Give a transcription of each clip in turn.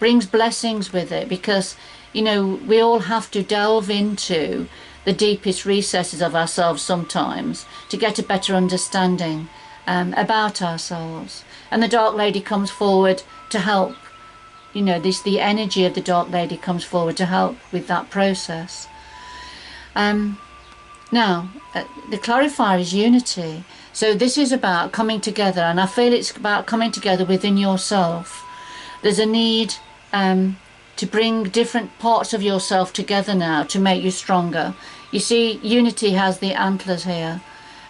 brings blessings with it, because, you know, we all have to delve into the deepest recesses of ourselves sometimes to get a better understanding about ourselves. And the Dark Lady comes forward to help. You know, the energy of the Dark Lady comes forward to help with that process. Now, the clarifier is unity. So this is about coming together, and I feel it's about coming together within yourself. There's a need to bring different parts of yourself together now to make you stronger. You see, unity has the antlers here,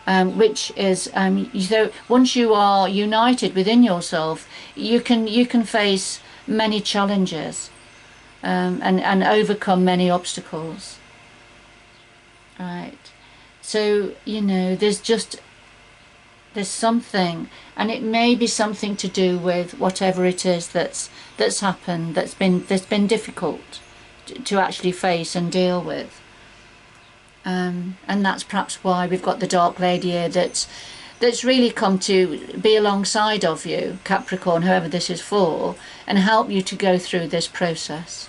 which is, so once you are united within yourself, you can face many challenges and overcome many obstacles. Right. So, you know, there's something, and it may be something to do with whatever it is that's happened, that's been difficult to actually face and deal with. And that's perhaps why we've got the Dark Lady here that's really come to be alongside of you, Capricorn, whoever this is for, and help you to go through this process,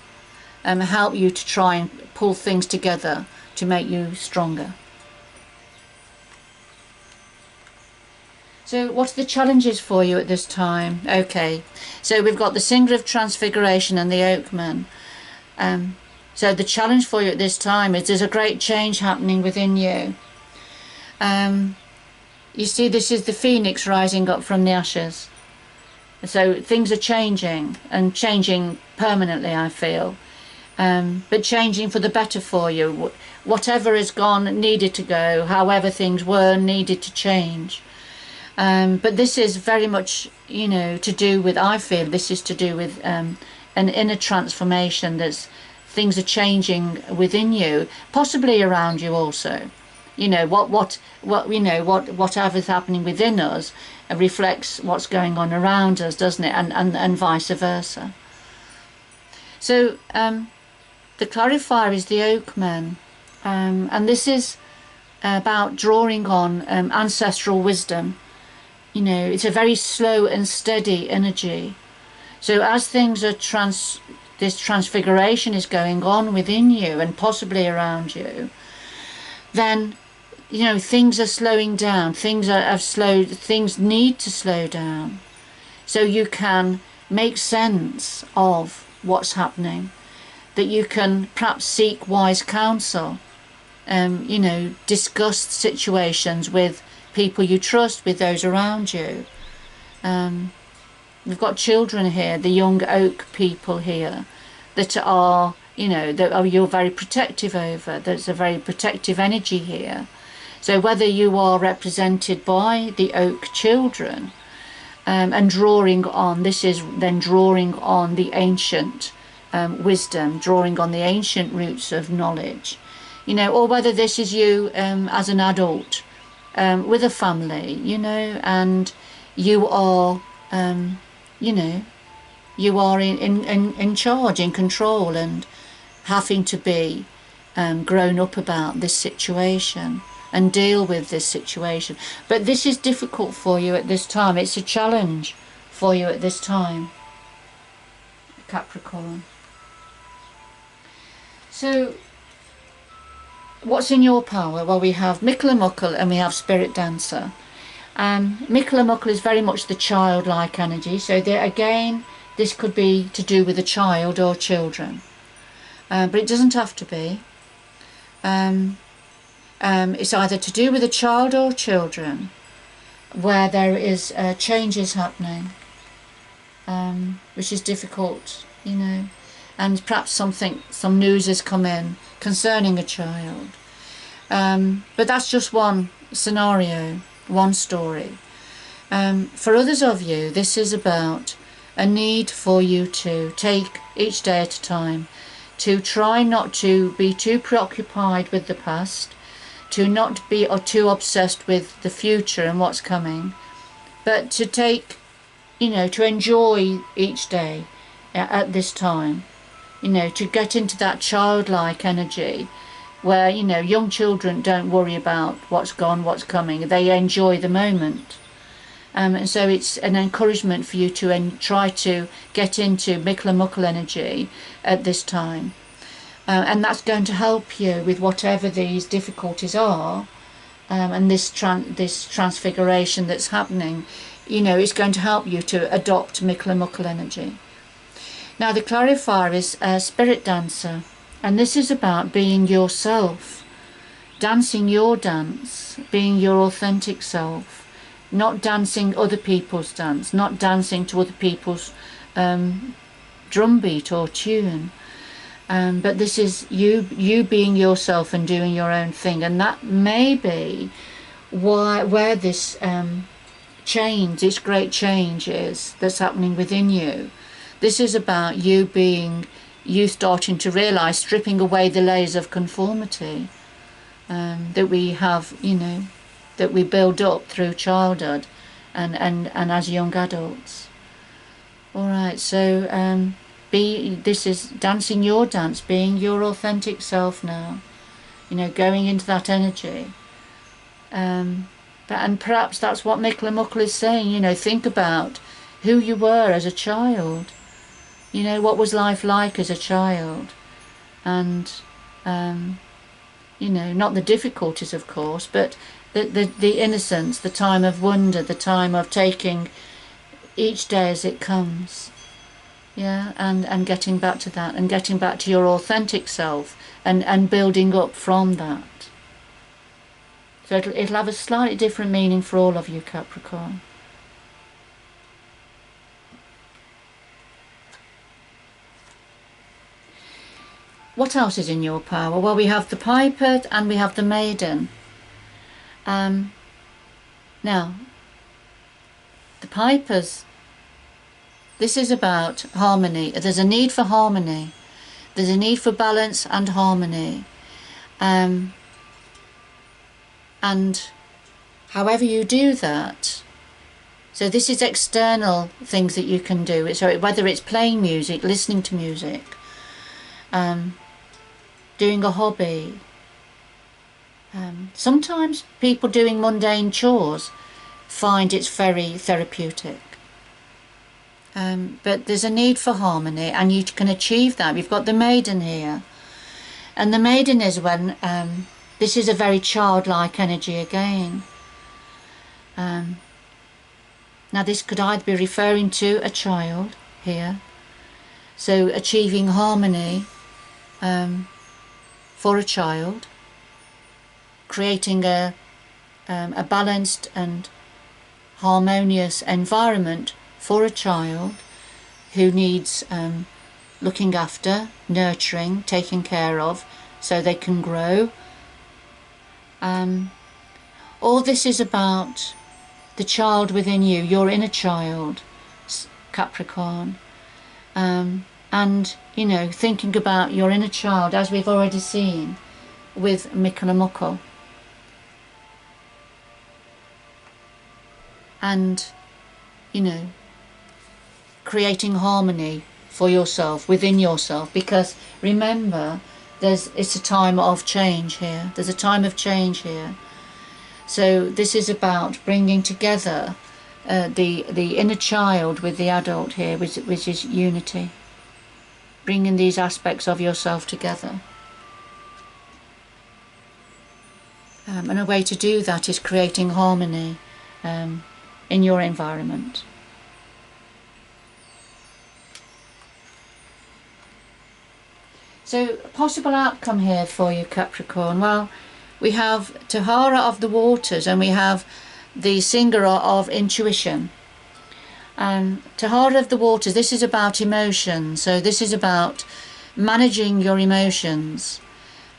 help you to try and pull things together to make you stronger. So what are the challenges for you at this time? Okay, so we've got the Singer of Transfiguration and the Oakman. So the challenge for you at this time is there's a great change happening within you. You see, this is the phoenix rising up from the ashes. So things are changing, and changing permanently, I feel. But changing for the better for you. Whatever has gone needed to go, however things were needed to change. But this is very much, you know, to do with, I feel this is to do with an inner transformation. There's things are changing within you, possibly around you also. You know, whatever's happening within us reflects what's going on around us, doesn't it? And vice versa. So the clarifier is the Oakman, and this is about drawing on ancestral wisdom. You know, it's a very slow and steady energy. So as things are this transfiguration is going on within you and possibly around you, then, you know, things are slowing down. Things need to slow down, so you can make sense of what's happening, that you can perhaps seek wise counsel, you know, discuss situations with people you trust, with those around you. We've got children here, the young oak people here, that are, you know, that you're very protective over. There's a very protective energy here. So whether you are represented by the oak children and drawing on, this is then drawing on the ancient wisdom, drawing on the ancient roots of knowledge, you know, or whether this is you as an adult with a family, you know, and you are, you know, you are in charge, in control, and having to be grown up about this situation and deal with this situation. But this is difficult for you at this time. It's a challenge for you at this time, Capricorn. So what's in your power? Well, we have Mickle and we have Spirit Dancer. Mickle is very much the childlike energy. So there again, this could be to do with a child or children, but it doesn't have to be. It's either to do with a child or children where there is changes happening, which is difficult, you know, and perhaps some news has come in concerning a child. But that's just one scenario, one story. For others of you, this is about a need for you to take each day at a time, to try not to be too preoccupied with the past, to not be too obsessed with the future and what's coming, but to take, you know, to enjoy each day at this time, you know, to get into that childlike energy where, you know, young children don't worry about what's gone, what's coming. They enjoy the moment. And so it's an encouragement for you to try to get into Mikla Mukla energy at this time. And that's going to help you with whatever these difficulties are, and this transfiguration that's happening. You know, it's going to help you to adopt Mikla Mukla energy. Now the clarifier is a spirit dancer, and this is about being yourself, dancing your dance, being your authentic self, not dancing other people's dance, not dancing to other people's drumbeat or tune. But this is you being yourself and doing your own thing, and that may be where this change, this great change is that's happening within you. This is about you starting to realise, stripping away the layers of conformity that we have, you know, that we build up through childhood and as young adults. All right, so this is dancing your dance, being your authentic self now, you know, going into that energy. And perhaps that's what Mikla Mukla is saying, you know, think about who you were as a child, you know, what was life like as a child, and you know, not the difficulties of course, but the innocence, the time of wonder, the time of taking each day as it comes. Yeah, and getting back to that, and getting back to your authentic self, and building up from that. So it'll have a slightly different meaning for all of you, Capricorn. What else is in your power? Well, we have the Piper and we have the Maiden. Now, the Pipers, this is about harmony. There's a need for harmony. There's a need for balance and harmony. And however you do that, so this is external things that you can do. So whether it's playing music, listening to music, doing a hobby. Sometimes people doing mundane chores find it's very therapeutic. But there's a need for harmony, and you can achieve that. We've got the Maiden here, and the Maiden is when this is a very childlike energy again. Now this could either be referring to a child here, so achieving harmony for a child, creating a balanced and harmonious environment for a child who needs looking after, nurturing, taking care of, so they can grow. All this is about the child within you, your inner child, Capricorn. And, you know, thinking about your inner child, as we've already seen with Mikla Mukla. And, you know, creating harmony for yourself, within yourself, because remember, it's a time of change here. There's a time of change here. So this is about bringing together the inner child with the adult here, which is unity. Bringing these aspects of yourself together. And a way to do that is creating harmony in your environment. So, possible outcome here for you, Capricorn. Well, we have Tahara of the waters, and we have the singer of intuition. Tahara of the waters, this is about emotion. So this is about managing your emotions.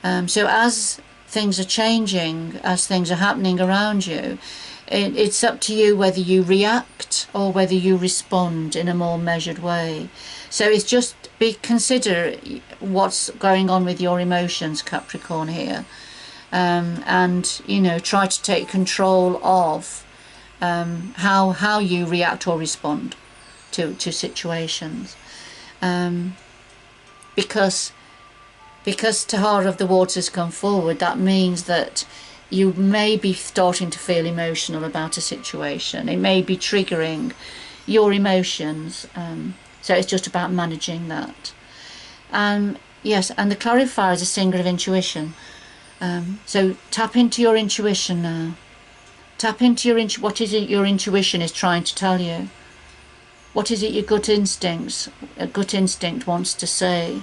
So as things are changing, as things are happening around you, it's up to you whether you react or whether you respond in a more measured way. So it's just consider what's going on with your emotions, Capricorn, here. And, you know, try to take control of how you react or respond to situations. Because Tahara of the waters come forward, that means that you may be starting to feel emotional about a situation. It may be triggering your emotions. So it's just about managing that. Yes, and the clarifier is a singer of intuition. So tap into your intuition now. Tap into what is it your intuition is trying to tell you? What is it your gut instinct wants to say?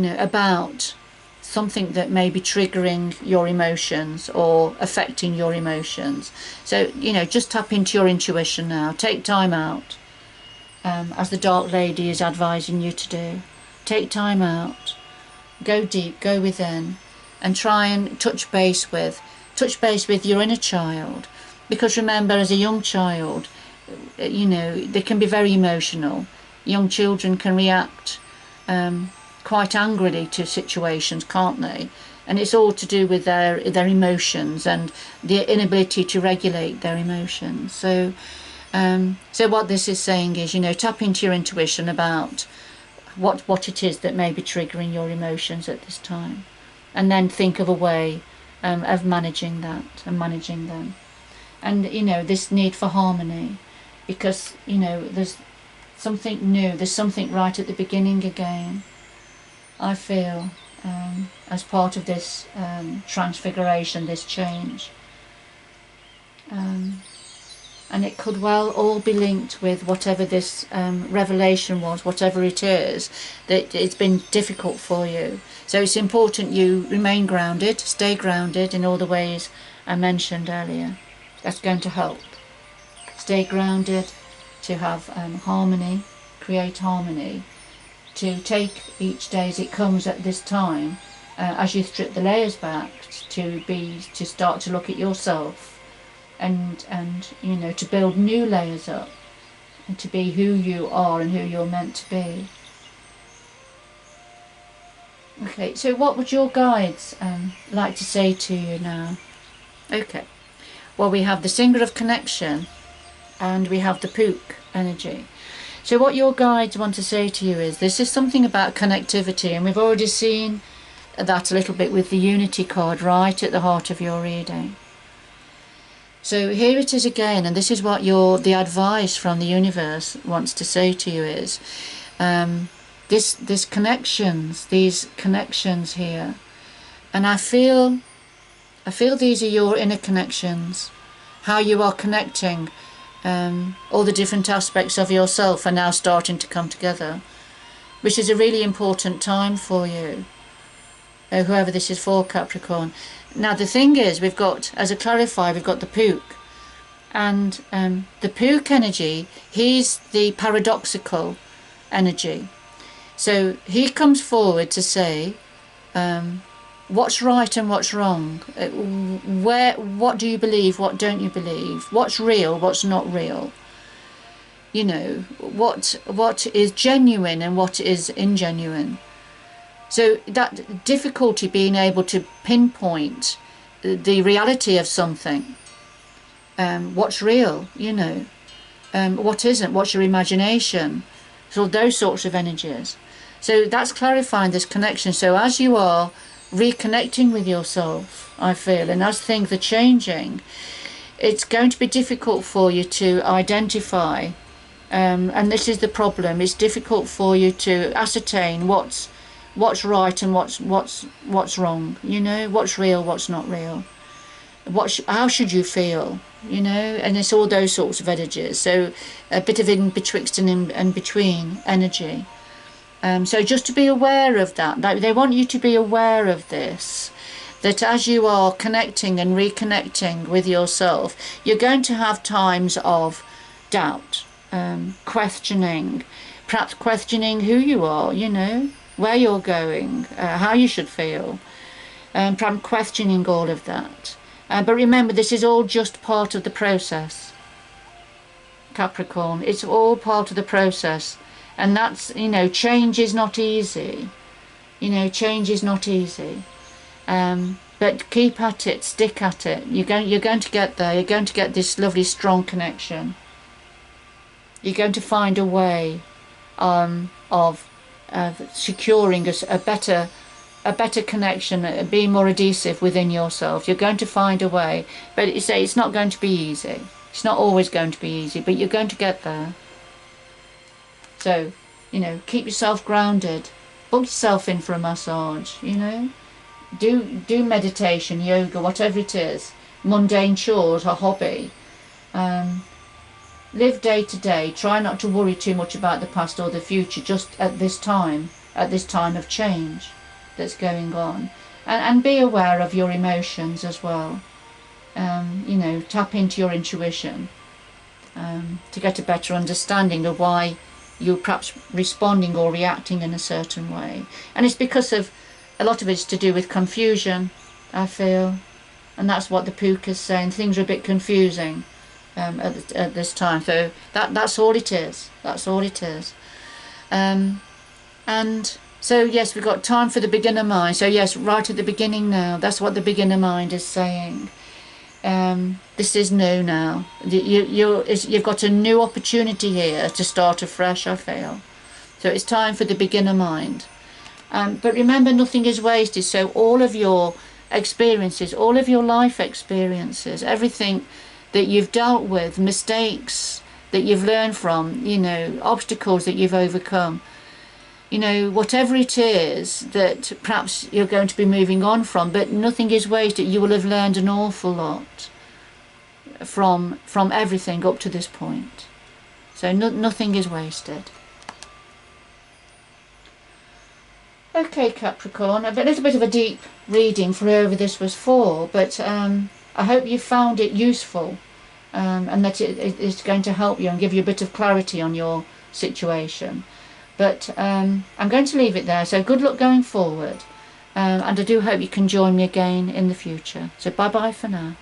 About something that may be triggering your emotions or affecting your emotions. So, just tap into your intuition now. Take time out, as the Dark Lady is advising you to do. Take time out. Go deep, go within, and try and touch base with your inner child. Because remember, as a young child, they can be very emotional. Young children can react quite angrily to situations, can't they? And it's all to do with their emotions and the inability to regulate their emotions. So what this is saying is, tap into your intuition about what it is that may be triggering your emotions at this time, and then think of a way of managing that and managing them. And this need for harmony, because there's something new, there's something right at the beginning again, I feel, as part of this transfiguration, this change. And it could well all be linked with whatever this revelation was, whatever it is, that it's been difficult for you. So it's important you remain grounded, stay grounded in all the ways I mentioned earlier. That's going to help. Stay grounded, to have harmony, create harmony, to take each day as it comes at this time, as you strip the layers back, to start to look at yourself. And to build new layers up, and to be who you are and who you're meant to be. Okay, so what would your guides like to say to you now? Okay, well, we have the Singer of Connection and we have the Pook energy. So what your guides want to say to you is, this is something about connectivity, and we've already seen that a little bit with the Unity card right at the heart of your reading. So here it is again, and this is what the advice from the universe wants to say to you is, these connections here, and I feel these are your inner connections, how you are connecting, all the different aspects of yourself are now starting to come together, which is a really important time for you, whoever this is for, Capricorn. Now the thing is, we've got, as a clarifier, we've got the Pook, and the Pook energy, he's the paradoxical energy. So he comes forward to say, what's right and what's wrong, what do you believe, what don't you believe, what's real, what's not real, what is genuine and what is ingenuine. So that difficulty being able to pinpoint the reality of something, what's real, what isn't, what's your imagination, so those sorts of energies. So that's clarifying this connection. So as you are reconnecting with yourself, I feel, and as things are changing, it's going to be difficult for you to identify, and this is the problem, it's difficult for you to ascertain what's right and what's wrong, what's real, what's not real, how should you feel, and it's all those sorts of energies. So a bit of in betwixt and in between energy. So just to be aware of that, they want you to be aware of this, that as you are connecting and reconnecting with yourself, you're going to have times of doubt, questioning, perhaps questioning who you are, where you're going, how you should feel, perhaps questioning all of that. But remember, this is all just part of the process, Capricorn. It's all part of the process. And that's, change is not easy. Change is not easy. But keep at it, stick at it. You're going to get there. You're going to get this lovely, strong connection. You're going to find a way of securing a better a better connection, being more adhesive within yourself. You're going to find a way, but it's not going to be easy. It's not always going to be easy, but you're going to get there. So, you know, keep yourself grounded. Book yourself in for a massage, you know. Do meditation, yoga, whatever it is. Mundane chores, a hobby. Live day to day. Try not to worry too much about the past or the future, just at this time of change that's going on. And be aware of your emotions as well. You know, tap into your intuition to get a better understanding of why you're perhaps responding or reacting in a certain way. And it's because of, a lot of it's to do with confusion, I feel. And that's what the Puka's saying. Things are a bit confusing at this time. So that's all it is. That's all it is. And so yes, we've got time for the beginner mind. So yes, right at the beginning now, that's what the beginner mind is saying. This is new now. You've got a new opportunity here to start afresh, I feel. So it's time for the beginner mind. But remember, nothing is wasted. So all of your experiences, all of your life experiences, everything that you've dealt with, mistakes that you've learned from, you know, obstacles that you've overcome, you know, whatever it is that perhaps you're going to be moving on from, but nothing is wasted. You will have learned an awful lot from everything up to this point. So nothing is wasted. Okay, Capricorn, a little bit of a deep reading for whoever this was for, but I hope you found it useful and that it's going to help you and give you a bit of clarity on your situation. But I'm going to leave it there. So good luck going forward. And I do hope you can join me again in the future. So bye-bye for now.